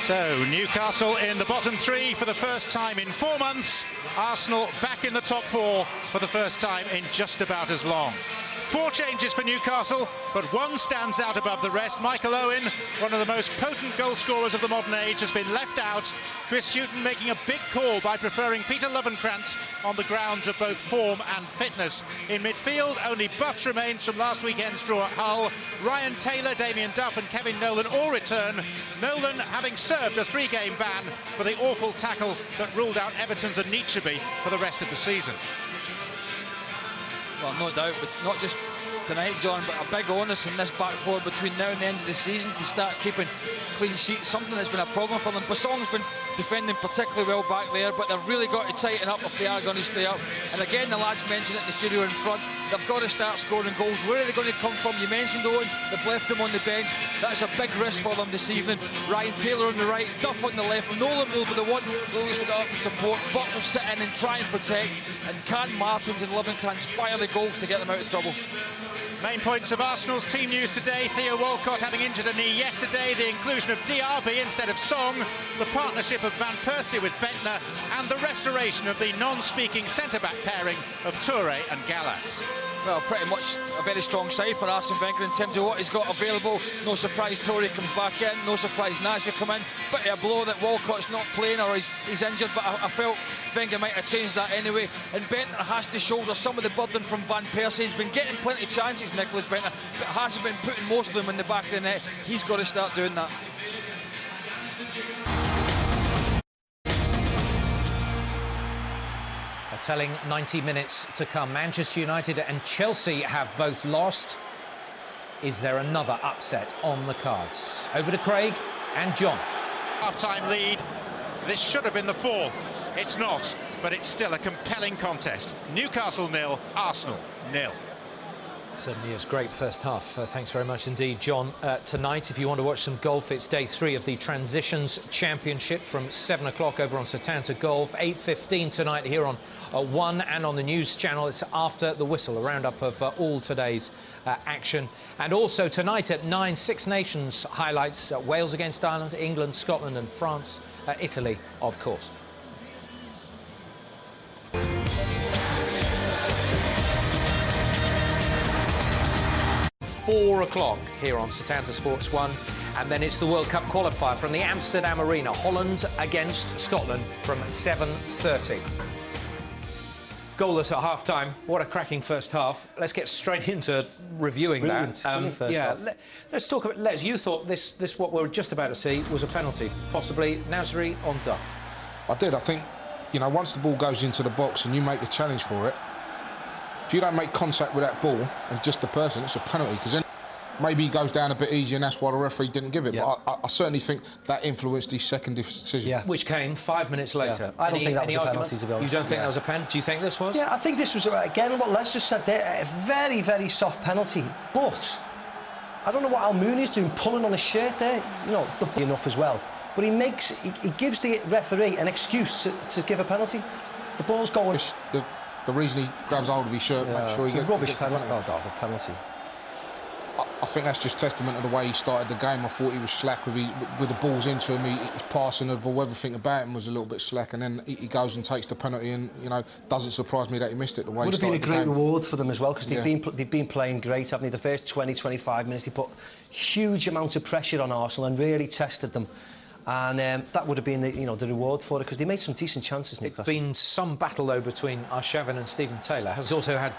So, Newcastle in the bottom three for the first time in 4 months. Arsenal back in the top four for the first time in just about as long. 4 changes for Newcastle, but one stands out above the rest. Michael Owen, one of the most potent goal scorers of the modern age, has been left out. Chris Hughton making a big call by preferring Peter Lovenkrantz on the grounds of both form and fitness. In midfield, only Buffs remains from last weekend's draw at Hull. Ryan Taylor, Damien Duff and Kevin Nolan all return. Nolan having served a 3-game ban for the awful tackle that ruled out Everton's Anichebe for the rest of the season. Well, no doubt, but not just tonight, John, but a big onus in this back four between now and the end of the season to start keeping clean sheets, something that's been a problem for them. Bassong's been defending particularly well back there, but they've really got to tighten up if they are going to stay up. And again, the lads mentioned it in the studio in front, they've got to start scoring goals. Where are they going to come from? You mentioned Owen, they've left him on the bench. That's a big risk for them this evening. Ryan Taylor on the right, Duff on the left. Nolan will be the one who needs to go up and support. Buck will sit in and try and protect. And can Martins and Lovenkrantz fire the goals to get them out of trouble? Main points of Arsenal's team news today: Theo Walcott having injured a knee yesterday, the inclusion of DRB instead of Song, the partnership of Van Persie with Bentner, and the restoration of the non-speaking centre-back pairing of Toure and Gallas. Well, pretty much a very strong side for Arsene Wenger in terms of what he's got available. No surprise Toure comes back in, no surprise Nasri come in. Bit of a blow that Walcott's not playing or he's injured, but I felt Wenger might have changed that anyway. And Bentner has to shoulder some of the burden from Van Persie. He's been getting plenty of chances, Nicholas Bentner, but hasn't been putting most of them in the back of the net. He's got to start doing that. A telling 90 minutes to come. Manchester United and Chelsea have both lost. Is there another upset on the cards? Over to Craig and John. Half-time lead. This should have been the fourth. It's not, but it's still a compelling contest. Newcastle 0, Arsenal 0. Certainly is. Great first half. Thanks very much indeed, John. Tonight, if you want to watch some golf, it's day 3 of the Transitions Championship from 7 o'clock over on Setanta Golf. 8:15 tonight here on 1 and on the news channel. It's after the whistle, a roundup of all today's action. And also tonight at 9, Six Nations highlights: Wales against Ireland, England, Scotland and France, Italy, of course. 4 o'clock here on Setanta Sports 1, and then it's the World Cup qualifier from the Amsterdam Arena, Holland against Scotland from 7:30. Goalless at half-time. What a cracking first half. Let's get straight into reviewing Brilliant. that. First half. Let's talk about Les. You thought this what we're just about to see was a penalty, possibly Nasri on Duff. I did. I think, you know, once the ball goes into the box and you make the challenge for it, if you don't make contact with that ball and just the person, it's a penalty, because then maybe he goes down a bit easier and that's why the referee didn't give it. Yeah. But I certainly think that influenced his second decision. Yeah. Which came 5 minutes later. Yeah. I don't think that was a arguments? penalty, to be honest. You don't think that was a pen? Do you think this was? Yeah, I think this was, again, what Les just said there, a very, very soft penalty. But I don't know what Almuni's doing, pulling on his shirt there. You know, enough as well. But he gives the referee an excuse to give a penalty. The ball's going. The reason he grabs hold of his shirt, make sure he gets rubbish the penalty. Oh, the penalty. I think that's just testament to the way he started the game. I thought he was slack with the balls into him. He was passing the ball. Everything about him was a little bit slack, and then he goes and takes the penalty. And you know, doesn't surprise me that he missed it. The way Would he have been a great game. reward for them as well, because they've been playing great, haven't they? The first 20-25 minutes, they put huge amount of pressure on Arsenal and really tested them. And that would have been the reward for it, because they made some decent chances, Newcastle. It's been some battle, though, between Arshavin and Stephen Taylor. He's also had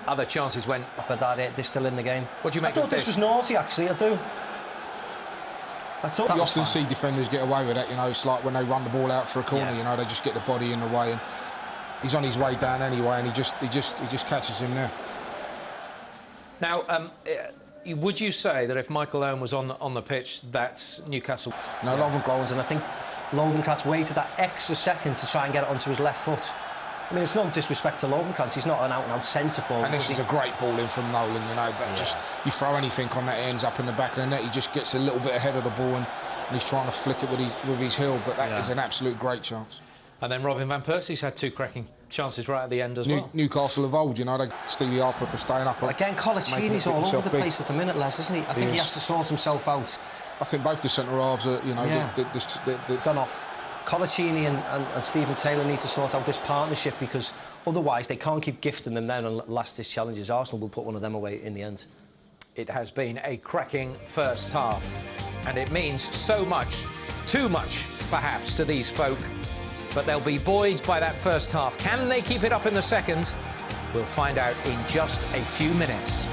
other chances when... But they're still in the game. What do you make of this? I thought this was naughty, actually, I do. I thought you often see defenders get away with that, you know. It's like when they run the ball out for a corner, you know, they just get the body in the way, and he's on his way down anyway, and he just catches him there. Now, would you say that if Michael Owen was on the pitch, that Newcastle... No, Lovenkrantz, and I think Lovenkrantz waited that extra second to try and get it onto his left foot. I mean, it's no disrespect to Lovenkrantz, he's not an out-and-out centre-forward. And this is a great ball in from Nolan, you know. Just you throw anything on that, it ends up in the back of the net. He just gets a little bit ahead of the ball, and he's trying to flick it with his heel, but that is an absolute great chance. And then Robin Van Persie's had 2 cracking chances right at the end as well. Newcastle of old, you know, Stevie Harper for staying up. Again, Colaccini's all over the place at the minute, Les, isn't he? I think he has to sort himself out. I think both the centre halves are, you know, they've gone off. Colaccini and Stephen Taylor need to sort out this partnership, because otherwise they can't keep gifting them then and last this challenges. Arsenal will put one of them away in the end. It has been a cracking first half, and it means so much, too much perhaps, to these folk, but they'll be buoyed by that first half. Can they keep it up in the second? We'll find out in just a few minutes.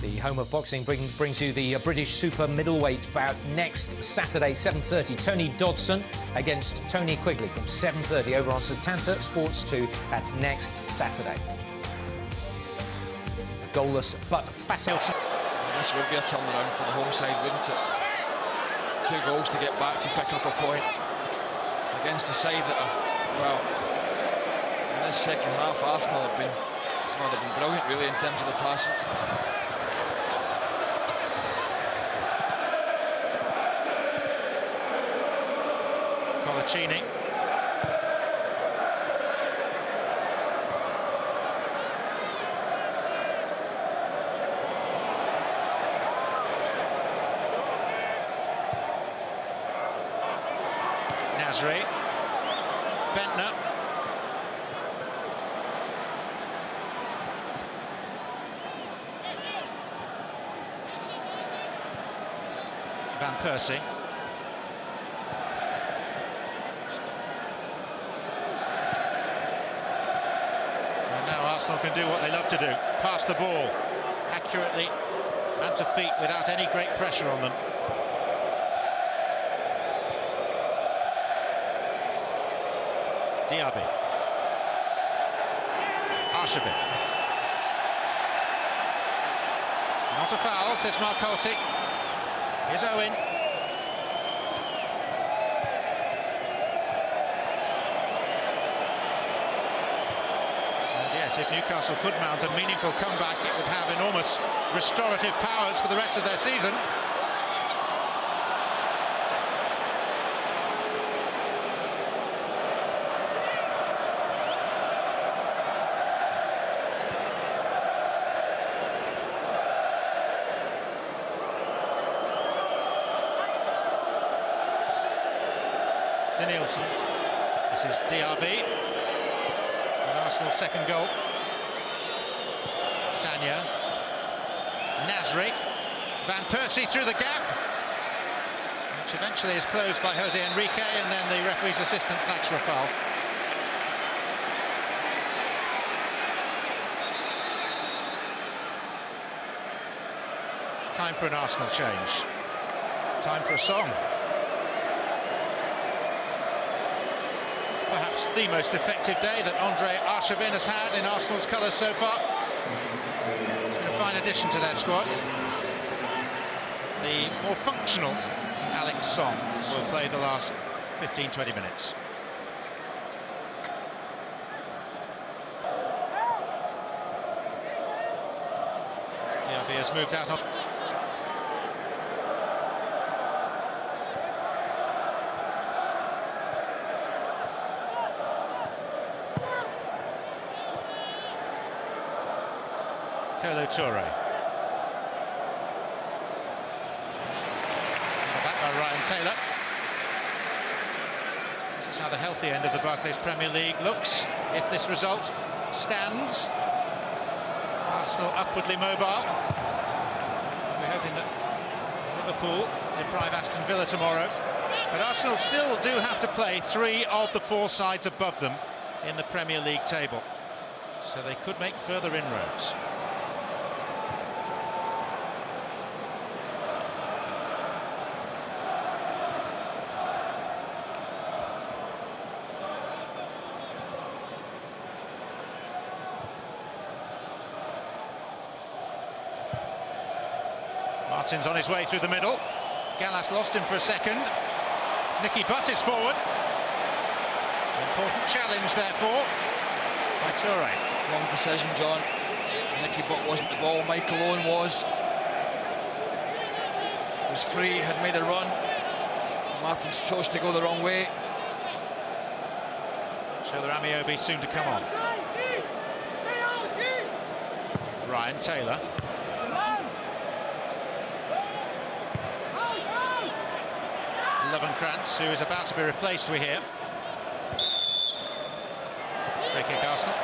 The home of boxing brings you the British super middleweight bout next Saturday, 7:30. Tony Dodson against Tony Quigley from 7:30 over on Setanta Sports 2. That's next Saturday. A goalless but fascinating. This would be a turnaround for the home side, wouldn't it? 2 goals to get back to pick up a point against a side that are, well, in this second half, Arsenal have been, well, they've been brilliant really in terms of the passing. Colaccini. Nasri. Bentner. Van Persie. And now Arsenal can do what they love to do, pass the ball accurately and to feet without any great pressure on them. Diaby. Arshavin. Not a foul, says Mark Holsey. Here's Owen. And yes, if Newcastle could mount a meaningful comeback, it would have enormous restorative powers for the rest of their season. Nielsen. This is Diaby. And Arsenal's second goal. Sanya. Nasri. Van Persie through the gap, which eventually is closed by Jose Enrique, and then the referee's assistant flags for a foul. Time for an Arsenal change. Time for a song. Perhaps the most effective day that Andre Arshavin has had in Arsenal's colours so far. It's been a fine addition to their squad. The more functional Alex Song will play the last 15-20 minutes. Diaby has moved out on. Kolo Touré. Back by Ryan Taylor. This is how the healthy end of the Barclays Premier League looks if this result stands. Arsenal upwardly mobile. We're hoping that Liverpool deprive Aston Villa tomorrow. But Arsenal still do have to play 3 of the 4 sides above them in the Premier League table. So they could make further inroads. Martin's on his way through the middle. Gallas lost him for a second. Nicky Butt is forward. Important challenge, therefore, by Touré. Wrong decision, John. Nicky Butt wasn't the ball, Michael Owen was. Was free, had made a run. Martins chose to go the wrong way. Triller Amiobi soon to come on. Ryan Taylor. Lovenkrantz, who is about to be replaced, we hear. Free kick, Arsenal.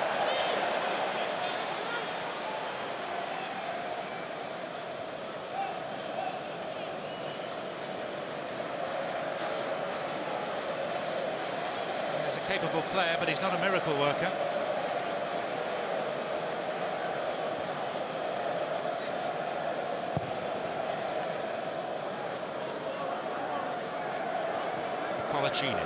He's a capable player, but he's not a miracle worker. Colaccini.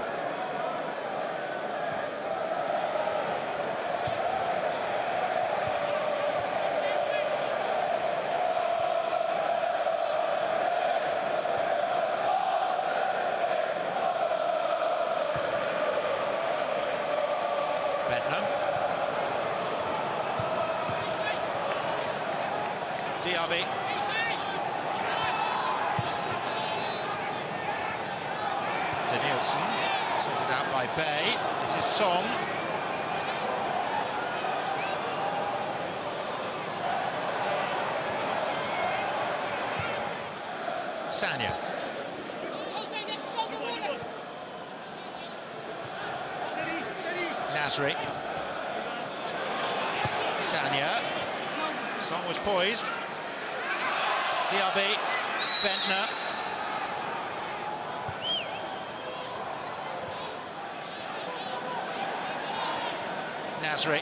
Bentner. Diaby. Danielson, sorted out by Bay. This is Song. Sanya. Nasri. Sanya. Song was poised. Diaby. Bentner. Nasri.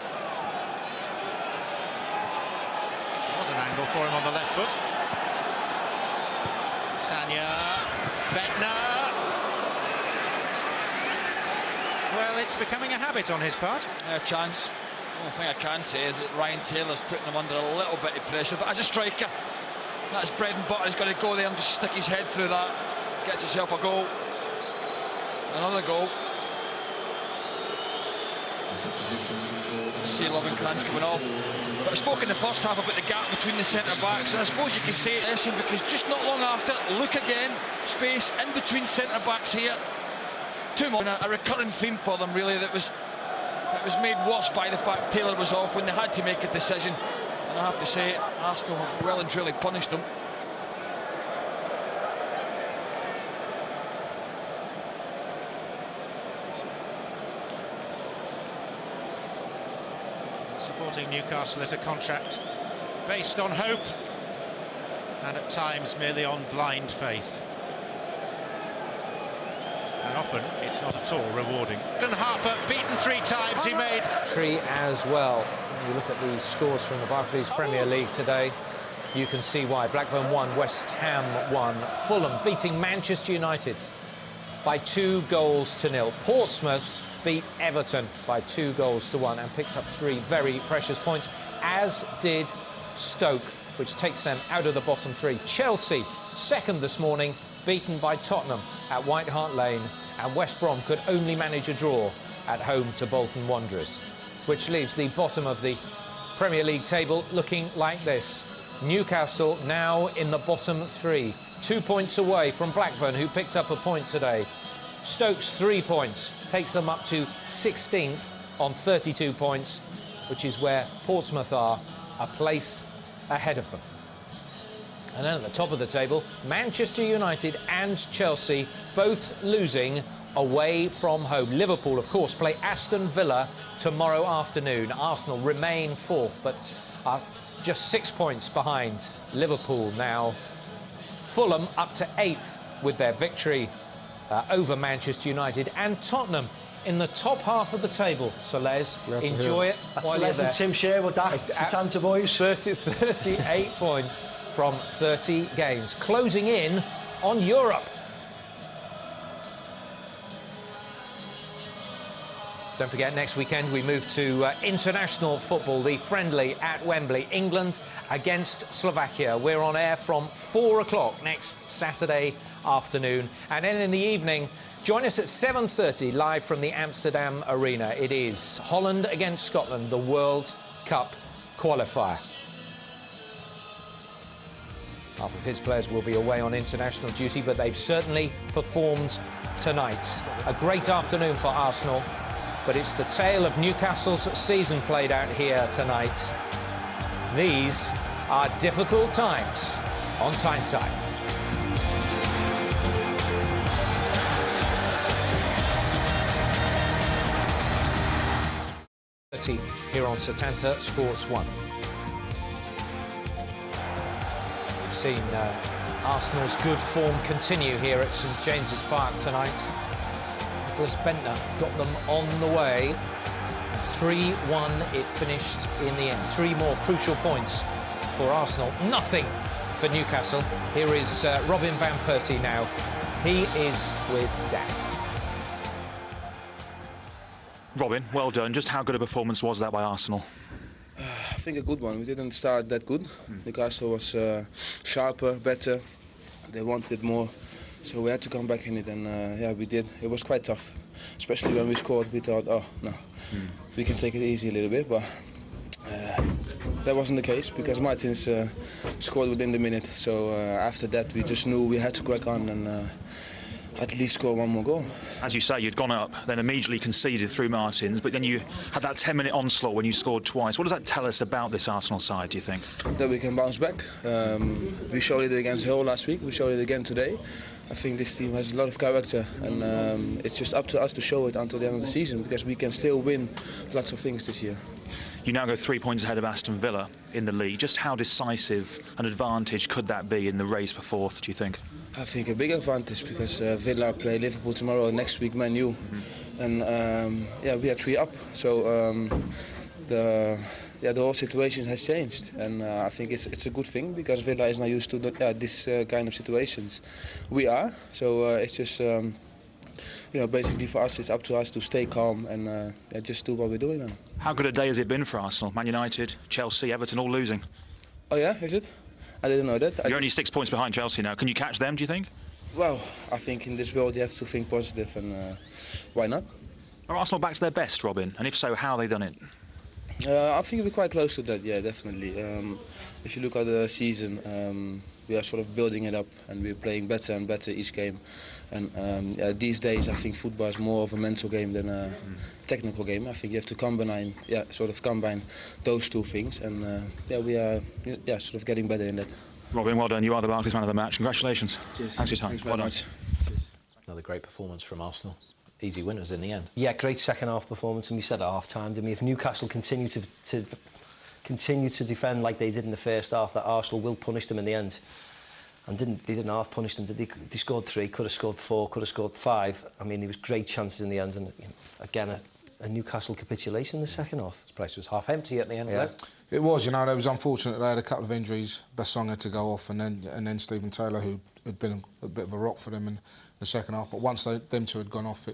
There was an angle for him on the left foot. Sanya. Bentner. Well, it's becoming a habit on his part. A chance. The only thing I can say is that Ryan Taylor's putting him under a little bit of pressure, but as a striker, that's bread and butter. He's got to go there and just stick his head through that. Gets himself a goal. Another goal. You see Lovenkrantz coming off. But I spoke in the first half about the gap between the centre-backs, and I suppose you could say it's listen because just not long after, look again, space in between centre-backs here. Two more. A recurring theme for them, really, that was made worse by the fact Taylor was off when they had to make a decision. And I have to say, Arsenal have well and truly punished them. Supporting Newcastle is a contract based on hope and at times merely on blind faith. And often it's not at all rewarding. And Harper beaten 3 times, he made 3 as well. When you look at the scores from the Barclays Premier League today, you can see why. Blackburn 1, West Ham 1, Fulham beating Manchester United by 2 goals to 0. Portsmouth beat Everton by 2 goals to 1 and picked up 3 very precious points, as did Stoke, which takes them out of the bottom 3. Chelsea, second this morning, beaten by Tottenham at White Hart Lane, and West Brom could only manage a draw at home to Bolton Wanderers, which leaves the bottom of the Premier League table looking like this. Newcastle now in the bottom 3, 2 points away from Blackburn, who picked up a point today. Stoke's 3 points takes them up to 16th on 32 points, which is where Portsmouth are, a place ahead of them. And then at the top of the table, Manchester United and Chelsea both losing away from home. Liverpool, of course, play Aston Villa tomorrow afternoon. Arsenal remain 4th, but are just 6 points behind Liverpool now. Fulham up to 8th with their victory over Manchester United, and Tottenham in the top half of the table. So Les, enjoy it. That's while Les you're and there. Tim Share with that. Satanta boys. 38 points from 30 games, closing in on Europe. Don't forget, next weekend we move to international football, the friendly at Wembley, England against Slovakia. We're on air from 4 o'clock next Saturday afternoon. And then in the evening, join us at 7:30 live from the Amsterdam Arena. It is Holland against Scotland, the World Cup qualifier. Half of his players will be away on international duty, but they've certainly performed tonight. A great afternoon for Arsenal. but it's the tale of Newcastle's season played out here tonight. These are difficult times on Tyneside. Here on Setanta Sports 1. We've seen Arsenal's good form continue here at St James's Park tonight. Nicholas Bentner got them on the way. 3-1 it finished in the end. 3 more crucial points for Arsenal. Nothing for Newcastle. Here is Robin van Persie now. He is with Dan. Robin, well done. Just how good a performance was that by Arsenal? I think a good one. We didn't start that good. Newcastle was sharper, better. They wanted more, so we had to come back in it, and yeah, we did. It was quite tough, especially when we scored. We thought, oh no, we can take it easy a little bit, but that wasn't the case because Martins scored within the minute. So after that, we just knew we had to crack on and at least score one more goal. As you say, you'd gone up, then immediately conceded through Martins, but then you had that 10-minute onslaught when you scored twice. What does that tell us about this Arsenal side, do you think? That we can bounce back. We showed it against Hull last week, we showed it again today. I think this team has a lot of character, and it's just up to us to show it until the end of the season, because we can still win lots of things this year. You now go 3 points ahead of Aston Villa in the league. Just how decisive an advantage could that be in the race for fourth, do you think? I think a big advantage, because Villa play Liverpool tomorrow, and next week Man U, and yeah, we are 3 up. So the whole situation has changed, and I think it's a good thing, because Villa is not used to this kind of situations. We are, so it's just basically for us, it's up to us to stay calm and just do what we're doing now. How good a day has it been for Arsenal? Man United, Chelsea, Everton all losing. Oh yeah, is it? I didn't know that. You're only 6 points behind Chelsea now. Can you catch them, do you think? Well, I think in this world you have to think positive, and why not? Are Arsenal back to their best, Robin? And if so, how have they done it? I think we're quite close to that, yeah, definitely. If you look at the season, we are sort of building it up, and we're playing better and better each game. And these days, I think football is more of a mental game than a technical game. I think you have to combine those two things, and we are sort of getting better in that. Robin, well done. You are the Barclays man of the match. Congratulations. Cheers. Thanks for your time. Thanks very much. Another great performance from Arsenal. Easy winners in the end. Yeah, great second half performance, and we said at half time, didn't we? If Newcastle continue to defend like they did in the first half, that Arsenal will punish them in the end. And they didn't half punish them, did they? They scored 3, could have scored 4, could have scored 5. I mean, there was great chances in the end, and again a Newcastle capitulation in the second half. This place was half empty at the end. Yeah. It was, it was unfortunate. They had a couple of injuries. Bassong had to go off, and then Stephen Taylor, who had been a bit of a rock for them in the second half. But once them two had gone off,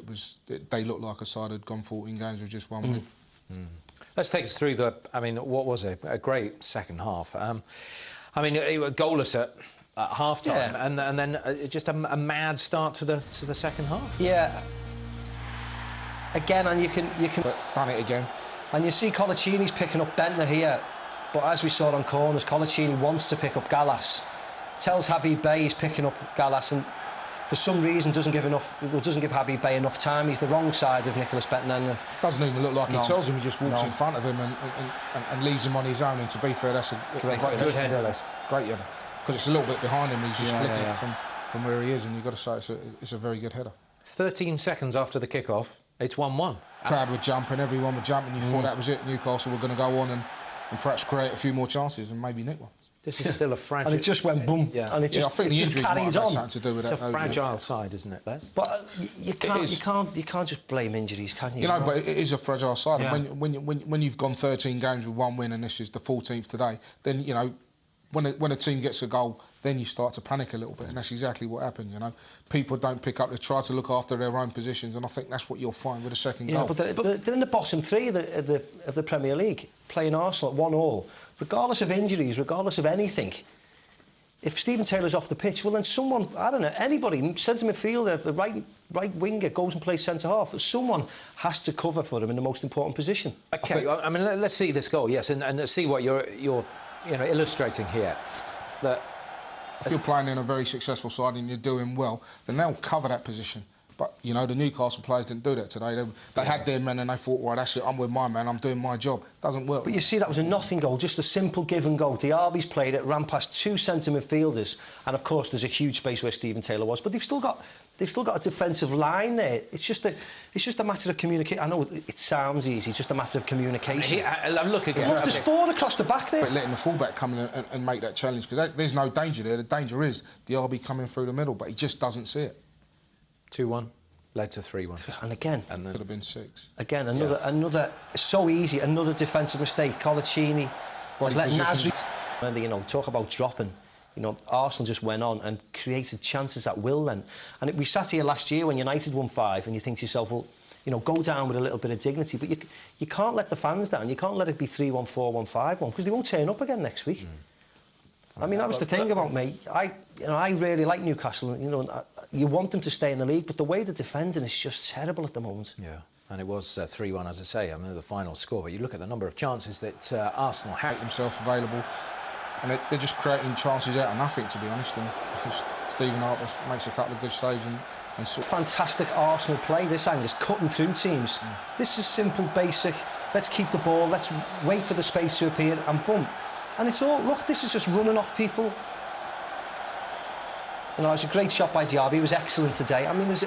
they looked like a side had gone 14 games with just one win. Let's take us through what was a great second half. It was goalless at half time, yeah. and then just a mad start to the second half. Yeah. Again, and you can Done it again. and you see Colaccini's picking up Bentner here, but as we saw on corners, Colaccini wants to pick up Gallas. Tells Habib Bey he's picking up Gallas, and for some reason doesn't give Habib Bey enough time. He's the wrong side of Nicholas Bentner. Doesn't even look like No. he tells him. He just walks No. in front of him and leaves him on his own. And to be fair, that's a Great great header. Great header. Because it's a little bit behind him. He's just Yeah, flicking yeah, it from where he is, and you've got to say it's a very good header. 13 seconds after the kick-off, it's 1-1. Crowd were jumping, everyone were jumping. You thought that was it. Newcastle were going to go on and perhaps create a few more chances and maybe nick one. This is still a fragile... And it just went boom. Yeah. And it just, I think it the just injuries might carried have had on. something to do with It's that. a fragile side, isn't it, Les? But you can't just blame injuries, can you? You know, but it is a fragile side. Yeah. And when you've gone 13 games with 1 win and this is the 14th today, then when a team gets a goal, then you start to panic a little bit, and that's exactly what happened. People don't pick up; they try to look after their own positions, and I think that's what you'll find with a second goal. But they're in the bottom 3 of the Premier League, playing Arsenal at 1-1, regardless of injuries, regardless of anything. If Stephen Taylor's off the pitch, well then someone, I don't know, anybody, centre midfielder, the right winger goes and plays centre half. Someone has to cover for him in the most important position. OK, let's see this goal, yes, and let's see what you're illustrating here. If you're playing in a very successful side and you're doing well, then they'll cover that position. But You know, the Newcastle players didn't do that today. They had their men and they thought, well, that's it, I'm with my man, I'm doing my job. Doesn't work. But you see, that was a nothing goal, just a simple give and go. Diaby's played it, ran past 2 centre midfielders, and of course there's a huge space where Stephen Taylor was. But they've still got a defensive line there. It's just a matter of communication. I know it sounds easy, it's just a matter of communication. Look again. Look, there's 4 across the back there. But letting the fullback come in and make that challenge, because there's no danger there. The danger is Diaby coming through the middle, but he just doesn't see it. 2-1, led to 3-1. And again, Could have been 6. Again, another so easy, another defensive mistake. Colaccini has let Nasri. And you know, talk about dropping. You know, Arsenal just went on and created chances at will then. And we sat here last year when United won 5, and you think to yourself, well, you know, go down with a little bit of dignity, but you can't let the fans down. You can't let it be 3-1, 4-1, 5-1, because they won't turn up again next week. I mean, that was the thing about me. I really like Newcastle. You know, you want them to stay in the league, but the way they're defending is just terrible at the moment. Yeah, and it was 3-1, as I say. I mean, the final score. But you look at the number of chances that Arsenal had. Make themselves available, and they're just creating chances out of nothing, to be honest. And Stephen Harper makes a couple of good saves and Fantastic Arsenal play. This Angus cutting through teams. This is simple, basic. Let's keep the ball. Let's wait for the space to appear, and boom. And it's all, look, this is just running off people. You know, it's a great shot by Diaby. He was excellent today. I mean, there's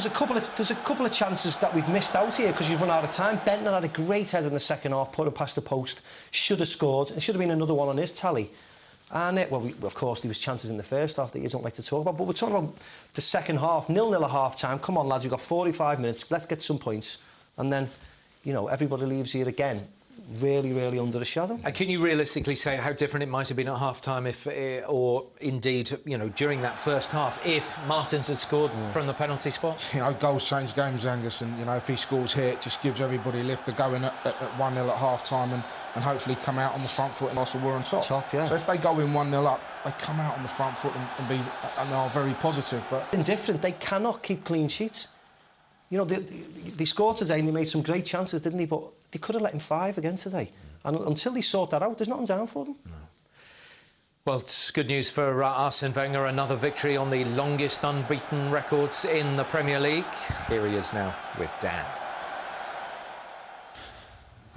a couple of chances that we've missed out here because you've run out of time. Bentner had a great head in the second half, put it past the post, should have scored. It should have been another one on his tally. And of course, there was chances in the first half that you don't like to talk about. But we're talking about the second half, 0-0 at half time. Come on, lads, we've got 45 minutes. Let's get some points. And then, you know, everybody leaves here again really, really under the shadow. And can you realistically say how different it might have been at half-time if, or indeed, you know, during that first half, if Martins had scored from the penalty spot? You know, goals change games, Angus, and, you know, if he scores here, it just gives everybody a lift to go in at 1-0 at half-time and hopefully come out on the front foot and Arsenal were on top. Yeah. So if they go in 1-0 up, they come out on the front foot and are very positive. But indifferent, they cannot keep clean sheets. You know, they scored today and they made some great chances, didn't they? But they could have let him 5 again today. And until they sort that out, there's nothing down for them. No. Well, it's good news for Arsene Wenger. Another victory on the longest unbeaten records in the Premier League. Here he is now with Dan.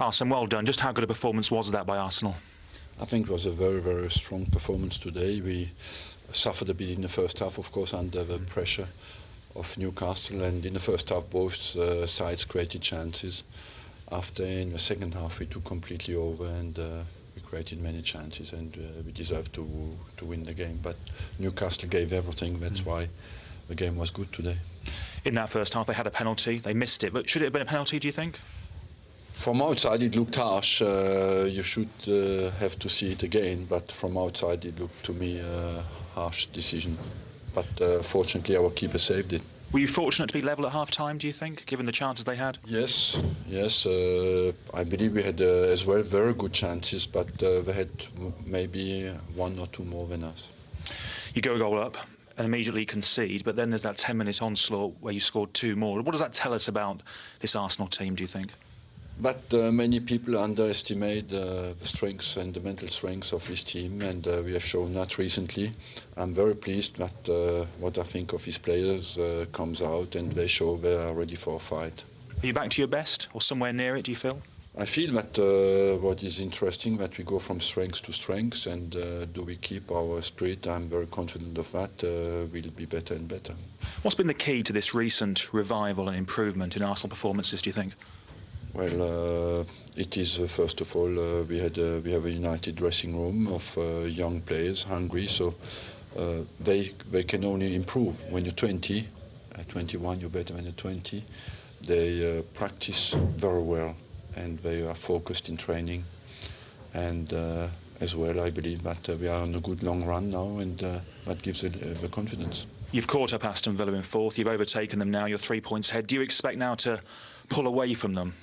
Arsene, well done. Just how good a performance was that by Arsenal? I think it was a very, very strong performance today. We suffered a bit in the first half, of course, under the pressure of Newcastle, and in the first half both sides created chances. After in the second half we took completely over and we created many chances and we deserved to win the game. But Newcastle gave everything, that's why the game was good today. In that first half they had a penalty, they missed it, but should it have been a penalty, do you think? From outside it looked harsh, you should have to see it again, but from outside it looked to me a harsh decision. But fortunately our keeper saved it. Were you fortunate to be level at half-time, do you think, given the chances they had? Yes. I believe we had as well very good chances, but they had maybe 1 or 2 more than us. You go a goal up and immediately concede, but then there's that 10-minute onslaught where you scored 2 more. What does that tell us about this Arsenal team, do you think? But many people underestimate the strengths and the mental strengths of this team, and we have shown that recently. I'm very pleased that what I think of his players comes out, and they show they are ready for a fight. Are you back to your best, or somewhere near it, do you feel? I feel that what is interesting, that we go from strength to strength, and do we keep our spirit? I'm very confident of that. We'll be better and better. What's been the key to this recent revival and improvement in Arsenal performances, do you think? Well, it is first of all we have a united dressing room of young players, hungry. So they can only improve. When you're 20, at 21, you're better than you're 20. They practice very well, and they are focused in training. And as well, I believe that we are on a good long run now, and that gives the confidence. You've caught up Aston Villa in 4th. You've overtaken them now. You're 3 points ahead. Do you expect now to pull away from them?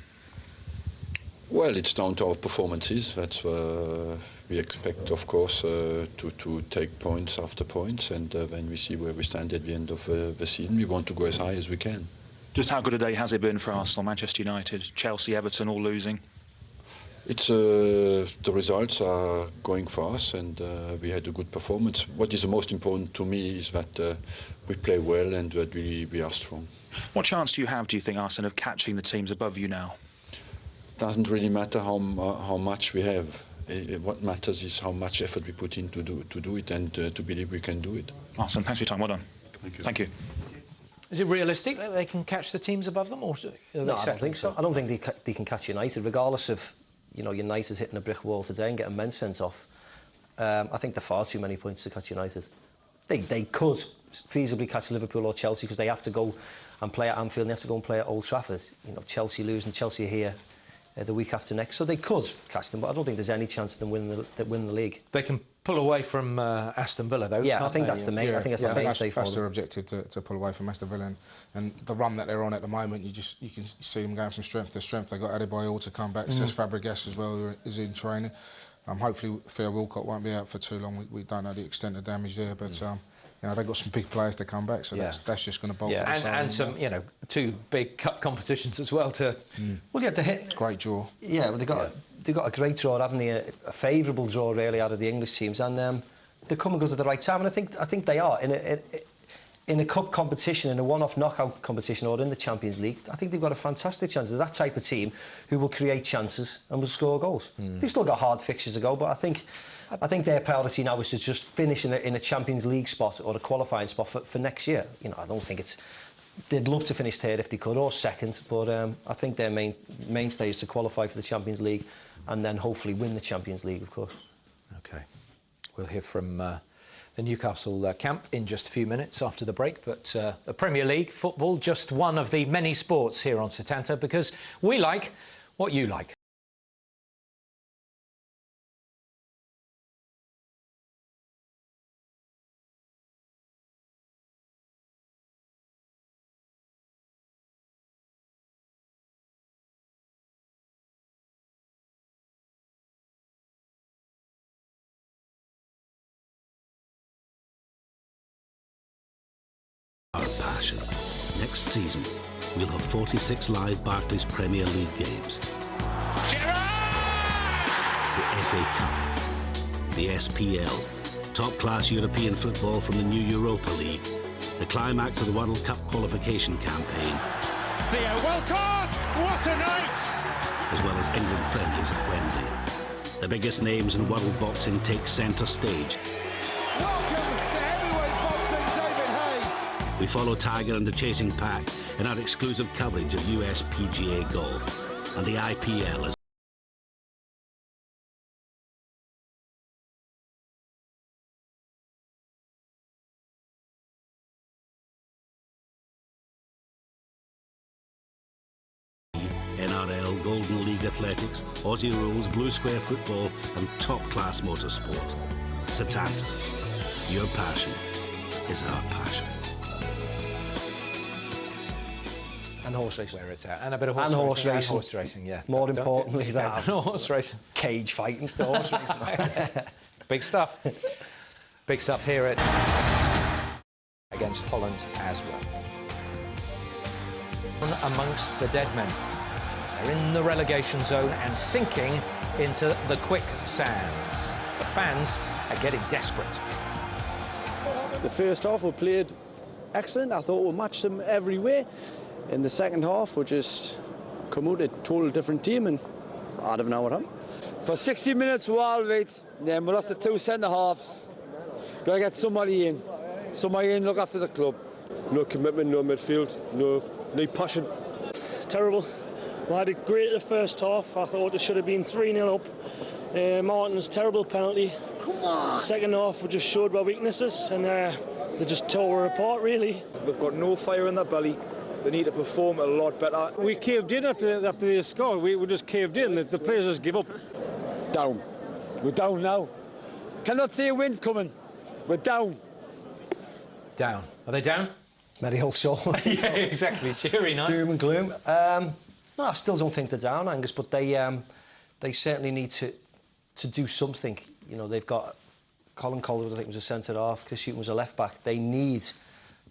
Well, it's down to our performances. That's we expect, of course, to take points after points, and when we see where we stand at the end of the season, we want to go as high as we can. Just how good a day has it been for Arsenal, Manchester United, Chelsea, Everton all losing? It's the results are going for us, and we had a good performance. What is the most important to me is that we play well and that we are strong. What chance do you think, Arsene, of catching the teams above you now? Doesn't really matter how much we have. What matters is how much effort we put in to do it, and to believe we can do it. Arsene, thanks for your time. Well done. Thank you. Thank you. Is it realistic that they can catch the teams above them, or No, I don't think so. I don't think they can catch United, regardless of, you know, United hitting a brick wall today and getting men sent off. I think they're far too many points to catch United. They could feasibly catch Liverpool or Chelsea, because they have to go and play at Anfield and they have to go and play at Old Trafford. You know, Chelsea lose and Chelsea are here the week after next, so they could catch them, but I don't think there's any chance of them winning the league. They can pull away from Aston Villa, though. Yeah, I think they? that's the main. I think that's the mainstay for them. That's their objective, to pull away from Aston Villa, and the run that they're on at the moment. You can see them going from strength to strength. They got Adebayor to come back. Cesc Fabregas as well, who is in training. Hopefully, Theo Walcott won't be out for too long. We don't know the extent of damage there, but. You know, they've got some big players to come back, so that's just going to bolster. Yeah, and some, you know, 2 big cup competitions as well to. Well, yeah, they hit great draw. Yeah, well, they got a great draw, haven't they? A favourable draw, really, out of the English teams, and they're coming good at the right time. And I think they are in a cup competition, in a one-off knockout competition, or in the Champions League. I think they've got a fantastic chance. They're that type of team who will create chances and will score goals. They've still got hard fixtures to go, but I think their priority now is to just finish in a Champions League spot or a qualifying spot for next year. You know, I don't think it's. They'd love to finish third if they could, or second, but I think their mainstay is to qualify for the Champions League and then hopefully win the Champions League, of course. OK. We'll hear from the Newcastle camp in just a few minutes after the break, but the Premier League football, just one of the many sports here on Setanta, because we like what you like. Our passion. Next season, we'll have 46 live Barclays Premier League games. The FA Cup, the SPL, top-class European football from the new Europa League, the climax of the World Cup qualification campaign. Theo Walcott, what a night! As well as England friendlies at Wembley. The biggest names in world boxing take centre stage. We follow Tiger and the chasing pack in our exclusive coverage of US PGA golf and the IPL as NRL, Golden League Athletics, Aussie Rules, Blue Square Football and top-class motorsport. Setanta, your passion is our passion. And horse racing. Where it's at. And a bit of And horse racing. And horse racing, yeah. More importantly, that. Horse racing. Cage fighting. The horse racing. Big stuff. Big stuff here at against Holland as well. Amongst the dead men. They're in the relegation zone and sinking into the quicksands. The fans are getting desperate. The first half we played excellent. I thought we matched them every way. In the second half, we just come out a total different team, and I don't know what happened. For 60 minutes, we're all right. Then we lost the 2 centre halves. Got to get somebody in. Somebody in, look after the club. No commitment, no midfield, no passion. Terrible. We had it great at the first half. I thought it should have been 3-0 up. Martin's terrible penalty. Second half, we just showed our weaknesses, and they just tore her apart, really. They've got no fire in their belly. They need to perform a lot better. We caved in after they scored. We just caved in. The players just give up. Down. We're down now. Cannot see a wind coming. We're down. Down. Are they down? Merry old show. Yeah, exactly. Cheery night. Doom and gloom. No, I still don't think they're down, Angus, but they certainly need to do something. You know, they've got Colin Calderwood, I think, was a centre half. Chris Hughton was a left back. They need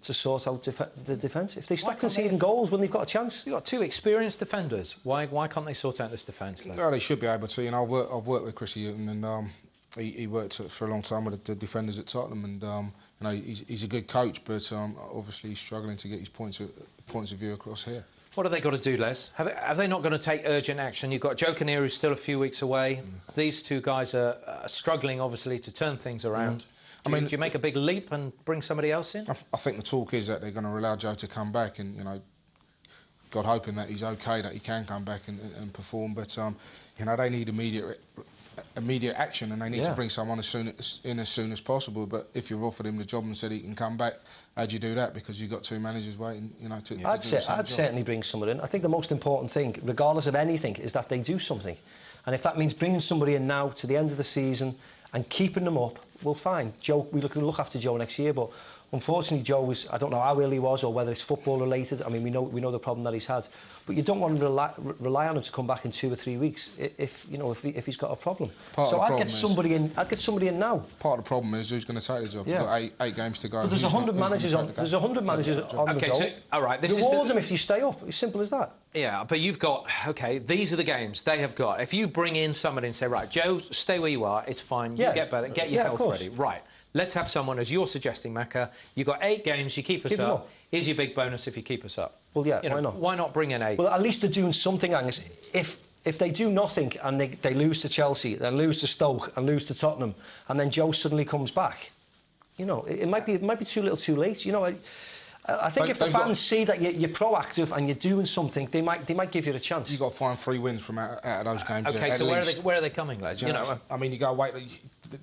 to sort out the defence. If they stop conceding goals when they've got a chance. You've got two experienced defenders. Why can't they sort out this defence? Well, they should be able to. You know, I've worked with Chrissy Houghton, and he worked for a long time with the defenders at Tottenham, and you know, he's a good coach, but obviously he's struggling to get his points of view across here. What have they got to do, Les? Have they not going to take urgent action? You've got Joe Kinnear, who's still a few weeks away. These two guys are struggling, obviously, to turn things around. Do you make a big leap and bring somebody else in? I think the talk is that they're going to allow Joe to come back, and you know, God hoping that he's okay, that he can come back and perform. But you know, they need immediate action, and they need to bring someone as soon as possible. But if you've offered him the job and said he can come back, how'd you do that? Because you've got two managers waiting, you know, to do the same job. I'd certainly bring someone in. I think the most important thing, regardless of anything, is that they do something. And if that means bringing somebody in now to the end of the season and keeping them up, well, fine. Joe, we look after Joe next year, but unfortunately, Joe was, I don't know how ill he was or whether it's football related. I mean, we know the problem that he's had, but you don't want to rely on him to come back in 2 or 3 weeks if he's got a problem. So I'd get somebody in now. Part of the problem is who's going to take the job. Yeah. We've got eight games to go. But there's 100 managers on. There's 100 managers on the go. So, all right, this reward them if you stay up. It's simple as that. Yeah, but you've got, OK, these are the games they have got. If you bring in somebody and say, right, Joe, stay where you are, it's fine, you get better, get your health ready. Right, let's have someone, as you're suggesting, Macca, you've got 8 games, you keep us up. Here's your big bonus if you keep us up. Well, yeah, why not? Why not bring in 8? Well, at least they're doing something, Angus. If they do nothing and they lose to Chelsea, then lose to Stoke and lose to Tottenham, and then Joe suddenly comes back, you know, it might be too little too late. You know, I think if the fans see that you're proactive and you're doing something, they might give you a chance. You've got to find 3 wins from out of those games. OK, so where are they coming, Les? You know, I mean, you go wait.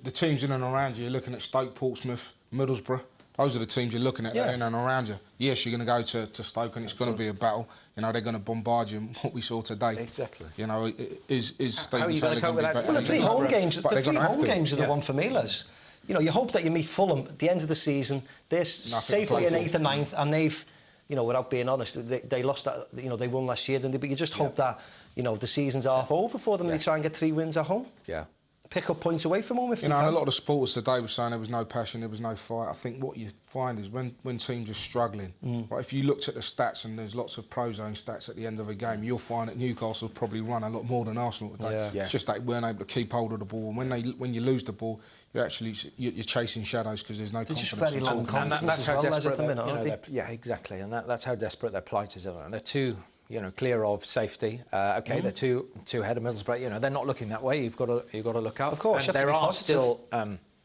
The teams in and around you, you're looking at Stoke, Portsmouth, Middlesbrough. Those are the teams you're looking at in and around you. Yes, you're going to go to Stoke and it's going to be a battle. You know, they're going to bombard you. What we saw today. Exactly. You know, is how are you going to cope with that? Well, the 3 home games. The 3 home games are the one for me, Les. You know, you hope that you meet Fulham at the end of the season. They're safely in 8th and 9th, and they've, you know, without being honest, they lost that. You know, they won last year, didn't they? But you just hope that, you know, the season's half over for them and they try and get 3 wins at home. Yeah. Pick up points away from home if you know, a lot of the supporters today were saying there was no passion, there was no fight. I think what you find is when teams are struggling, right, if you looked at the stats, and there's lots of pro-zone stats at the end of a game, you'll find that Newcastle probably run a lot more than Arsenal today. It's just they weren't able to keep hold of the ball, and when you lose the ball, you're chasing shadows because there's no confidence. Just very low confidence. And that's how desperate at the minute, aren't they? Yeah, exactly, and that's how desperate their plight is. And they're too, you know, clear of safety. OK, they're two ahead of Middlesbrough. You know, they're not looking that way. You've got to look up. Of course, and there are still,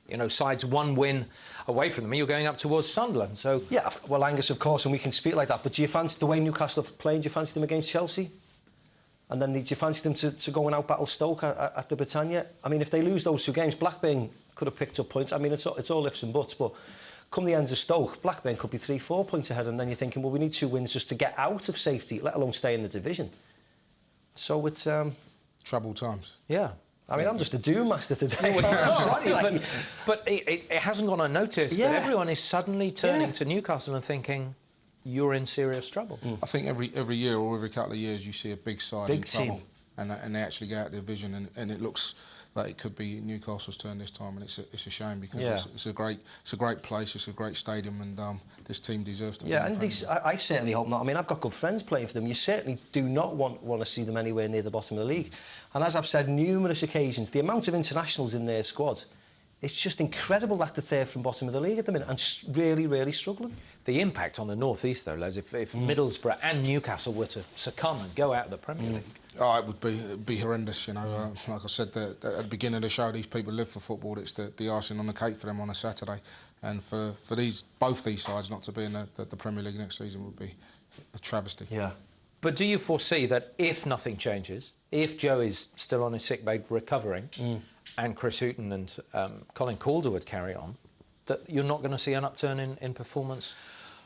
you know, sides 1 win away from them. You're going up towards Sunderland, so yeah. Well, Angus, of course, and we can speak like that. But do you fancy the way Newcastle are playing? Do you fancy them against Chelsea? And then do you fancy them to go and out-battle Stoke at the Britannia? I mean, if they lose those 2 games, Blackburn could have picked up points. I mean, it's all ifs and buts, but come the end of Stoke, Blackburn could be 3-4 points ahead, and then you're thinking, well, we need 2 wins just to get out of safety, let alone stay in the division. So it's troubled times. Yeah. I mean, I'm just a doom master today. But it hasn't gone unnoticed that everyone is suddenly turning to Newcastle and thinking, you're in serious trouble. I think every year or every couple of years you see a big side in trouble, and they actually get out of the division, and it looks like it could be Newcastle's turn this time, and it's a shame because it's a great place, it's a great stadium, and this team deserves to. Yeah, and I certainly hope not. I mean, I've got good friends playing for them. You certainly do not want to see them anywhere near the bottom of the league. And as I've said numerous occasions, the amount of internationals in their squad, it's just incredible that they're third from bottom of the league at the minute and really, really struggling. The impact on the North East, though, Les, if Middlesbrough and Newcastle were to succumb and go out of the Premier League. Oh, it would be horrendous, you know. Like I said at the beginning of the show, these people live for football. It's the icing on the cake for them on a Saturday. And for both these sides not to be in the Premier League next season would be a travesty. Yeah. But do you foresee that if nothing changes, if Joe is still on his sick bed recovering, and Chris Houghton and Colin Calderwood carry on, that you're not going to see an upturn in performance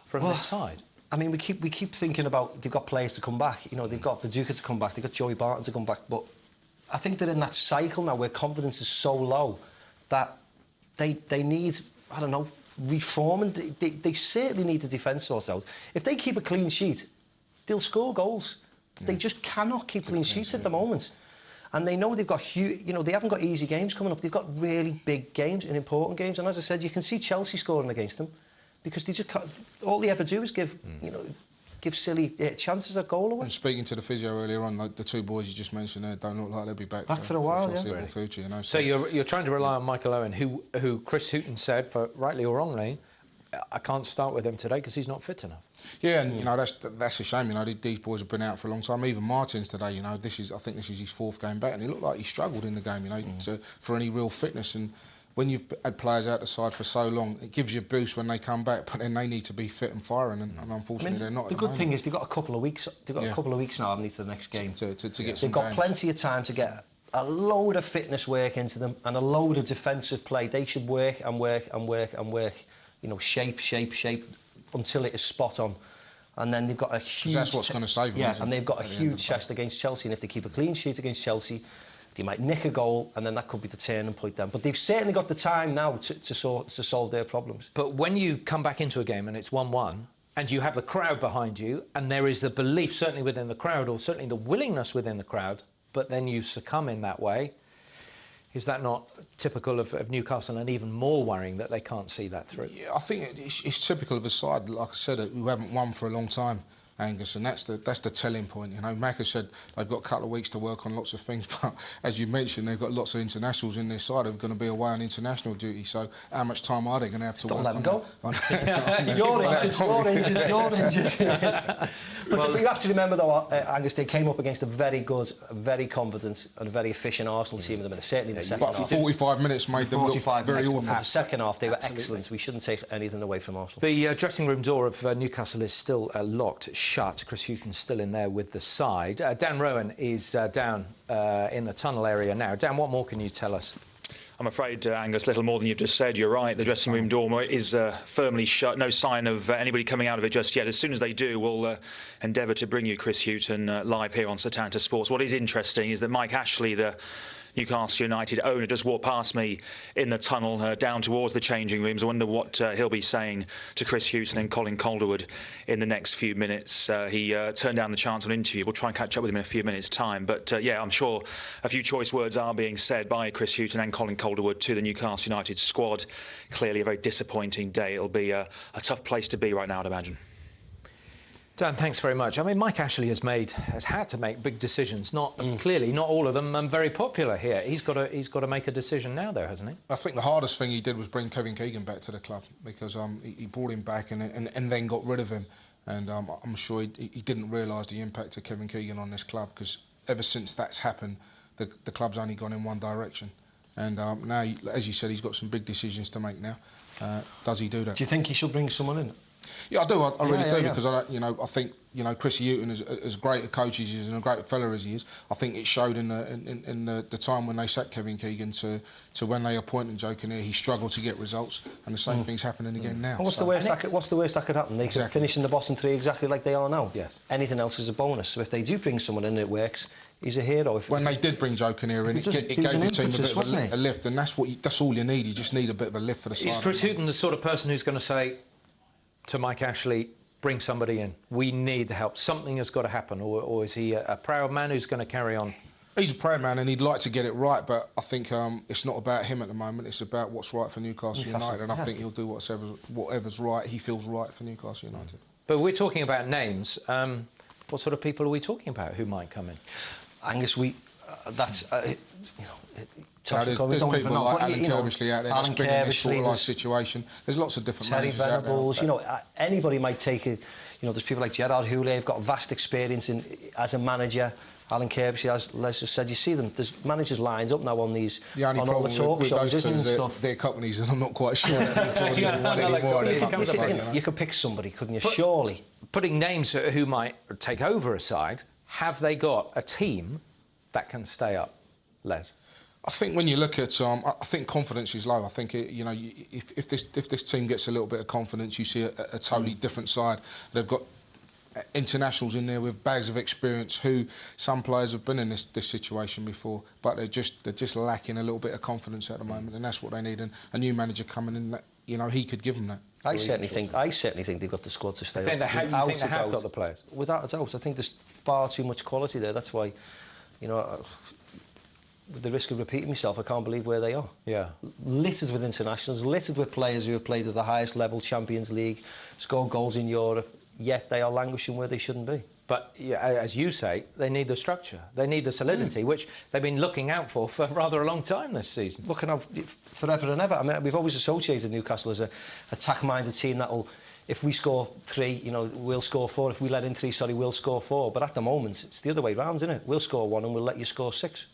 from this side? I mean, we keep thinking about they've got players to come back. You know, they've got Viduka to come back, they've got Joey Barton to come back. But I think they're in that cycle now where confidence is so low that they need, I don't know, reforming. They certainly need the defence sorted out. If they keep a clean sheet, they'll score goals. They just cannot keep clean sheets at the moment. And they know they've got huge, you know, they haven't got easy games coming up. They've got really big games and important games. And as I said, you can see Chelsea scoring against them. because they just can't, all they ever do is give silly chances at goal away. And speaking to the physio earlier on, like the two boys you just mentioned there don't look like they'll be back for a while, for yeah. future, you know. So you're trying to rely on Michael Owen, who Chris Hughton said, for rightly or wrongly, I can't start with him today because he's not fit enough. Yeah, and you know that's a shame. You know these boys have been out for a long time. Even Martins today, you know, I think this is his 4th game back, and he looked like he struggled in the game. You know, for any real fitness. And when you've had players out the side for so long, it gives you a boost when they come back. But then they need to be fit and firing, and unfortunately they're not. The good thing is they've got a couple of weeks. They've got a couple of weeks now, haven't they, to the next game to get some games. They've got plenty of time to get a load of fitness work into them and a load of defensive play. They should work and work and work and work. You know, shape until it is spot on. And then they've got a huge... That's what's going to save them. Yeah, and they've got a huge test against Chelsea. And if they keep a clean sheet against Chelsea, they might nick a goal, and then that could be the turning point then. But they've certainly got the time now to solve their problems. But when you come back into a game and it's 1-1, and you have the crowd behind you, and there is the belief, certainly within the crowd, or certainly the willingness within the crowd, but then you succumb in that way, is that not typical of Newcastle, and even more worrying that they can't see that through? Yeah, I think it's typical of a side, like I said, who haven't won for a long time, Angus, and that's the telling point. You know, Macca said they've got a couple of weeks to work on lots of things, but as you mentioned, they've got lots of internationals in their side who are going to be away on international duty. So how much time are they going to have to Don't work let them on go. You're injured. But you have to remember, though, Angus, they came up against a very good, very confident and very efficient Arsenal team in the minute, certainly in the second half. But for 45 minutes made them look very awful. The second half, they were excellent. We shouldn't take anything away from Arsenal. The dressing room door of Newcastle is still locked shut. Chris Hughton's still in there with the side. Dan Rowan is down in the tunnel area now. Dan, what more can you tell us? I'm afraid, Angus, little more than you've just said. You're right, the dressing room door is firmly shut. No sign of anybody coming out of it just yet. As soon as they do, we'll endeavour to bring you Chris Hughton live here on Setanta Sports. What is interesting is that Mike Ashley, the Newcastle United owner, just walked past me in the tunnel down towards the changing rooms. I wonder what he'll be saying to Chris Hughton and Colin Calderwood in the next few minutes. He turned down the chance of an interview. We'll try and catch up with him in a few minutes' time. But yeah, I'm sure a few choice words are being said by Chris Hughton and Colin Calderwood to the Newcastle United squad. Clearly a very disappointing day. It'll be a tough place to be right now, I'd imagine. Dan, thanks very much. I mean, Mike Ashley has had to make big decisions. Clearly, not all of them very popular here. He's got to make a decision now, though, hasn't he? I think the hardest thing he did was bring Kevin Keegan back to the club, because he brought him back and then got rid of him. And I'm sure he didn't realise the impact of Kevin Keegan on this club, because ever since that's happened, the club's only gone in one direction. And now, as you said, he's got some big decisions to make now. Does he do that? Do you think he should bring someone in? Yeah, I do. I really do, because I think Chris Hughton, as great a coach as he is and a great fella as he is, I think it showed in the time when they sacked Kevin Keegan to when they appointed Joe Kinnear. He struggled to get results, and the same thing's happening again now. And what's the worst that could happen? They could finish in the bottom three exactly like they are now. Yes. Anything else is a bonus. So if they do bring someone in and it works, he's a hero. When they did bring Joe Kinnear in, it gave the team a bit of a lift, and that's all you need. You just need a bit of a lift for the side. Is Chris Hughton the sort of person who's going to say to Mike Ashley, bring somebody in, we need the help, something has got to happen, or is he a proud man who's going to carry on? He's a proud man and he'd like to get it right, but I think it's not about him at the moment, it's about what's right for Newcastle United, and I think he'll do whatever's right, he feels right for Newcastle United. But we're talking about names. What sort of people are we talking about who might come in? Angus, that's... there's people like Alan Kirbishley out there that's been in this sort of situation. There's lots of different managers out there. Anybody might take it. There's people like Gerard Houllier who've got vast experience as a manager. Alan Kirbishley, as Les just said, you see them. There's managers lined up now on all the talk shows, isn't and stuff. Their companies, and I'm not quite sure. You could pick somebody, couldn't you? Surely. Putting names who might take over aside, have they got a team that can stay up, Les? I think when you look at, I think confidence is low. I think if this team gets a little bit of confidence, you see a totally different side. They've got internationals in there with bags of experience. Who some players have been in this situation before, but they're just lacking a little bit of confidence at the moment, and that's what they need. And a new manager coming in, he could give them that. I certainly think they've got the squad to stay up. You think they have got the players? Without a doubt, I think there's far too much quality there. That's why, with the risk of repeating myself, I can't believe where they are. Yeah. Littered with internationals, littered with players who have played at the highest level, Champions League, scored goals in Europe, yet they are languishing where they shouldn't be. But yeah, as you say, they need the structure, they need the solidity, which they've been looking out for rather a long time this season. Looking out forever and ever. I mean, we've always associated Newcastle as a attack-minded team that'll, if we score 3, you know, we'll score 4. If we let in 3, sorry, we'll score 4. But at the moment, it's the other way round, isn't it? We'll score 1 and we'll let you score 6.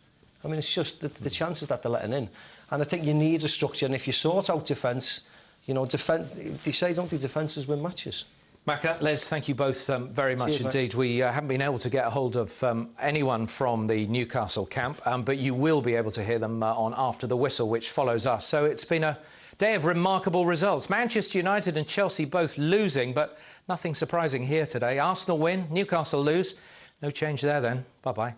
I mean, it's just the chances that they're letting in. And I think you need a structure, and if you sort out defence, you know, they say, don't the defences win matches? Macca, Les, thank you both very much Cheers, indeed. We haven't been able to get a hold of anyone from the Newcastle camp, but you will be able to hear them on After the Whistle, which follows us. So it's been a day of remarkable results. Manchester United and Chelsea both losing, but nothing surprising here today. Arsenal win, Newcastle lose. No change there then. Bye-bye.